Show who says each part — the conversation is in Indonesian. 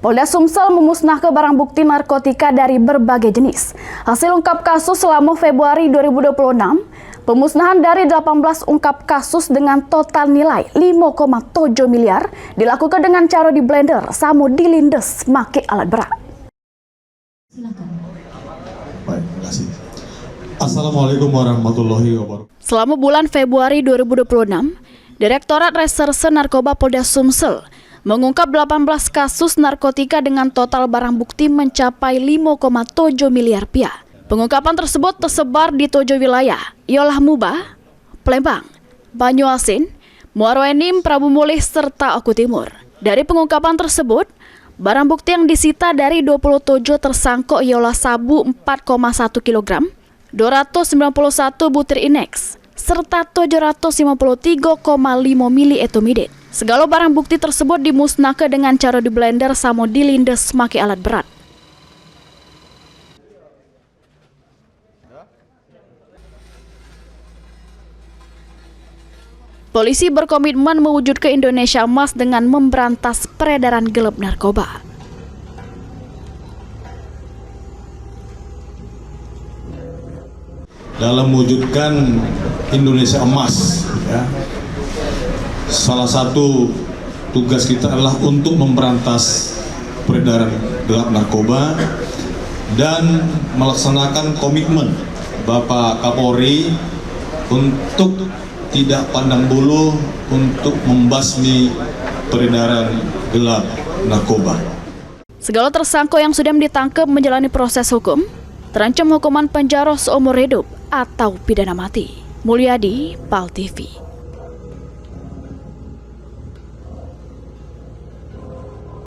Speaker 1: Polda Sumsel memusnahkan barang bukti narkotika dari berbagai jenis. Hasil ungkap kasus selama Februari 2026, pemusnahan dari 18 ungkap kasus dengan total nilai 5,7 miliar dilakukan dengan cara di blender sama dilindes make alat berat.
Speaker 2: Silakan. Baik, terima kasih. Assalamualaikum warahmatullahi wabarakatuh.
Speaker 1: Selama bulan Februari 2026, Direktorat Reserse Narkoba Polda Sumsel mengungkap 18 kasus narkotika dengan total barang bukti mencapai 5,7 miliar rupiah. Pengungkapan tersebut tersebar di 7 wilayah, ialah Mubah, Palembang, Banyuasin, Muaro Enim, Prabu Mulih, serta Oku Timur. Dari pengungkapan tersebut, barang bukti yang disita dari 27 tersangka ialah sabu 4,1 kg, 291 butir Inex, serta 753,5 mili etomidin. Segala barang bukti tersebut dimusnahkan dengan cara di blender sama dilindes make alat berat. Polisi berkomitmen mewujudkan Indonesia Emas dengan memberantas peredaran gelap narkoba.
Speaker 2: Dalam mewujudkan Indonesia Emas, ya, salah satu tugas kita adalah untuk memberantas peredaran gelap narkoba dan melaksanakan komitmen Bapak Kapolri untuk tidak pandang bulu untuk membasmi peredaran gelap narkoba.
Speaker 1: Segala tersangka yang sudah ditangkap menjalani proses hukum terancam hukuman penjara seumur hidup atau pidana mati. Mulyadi, PAL TV.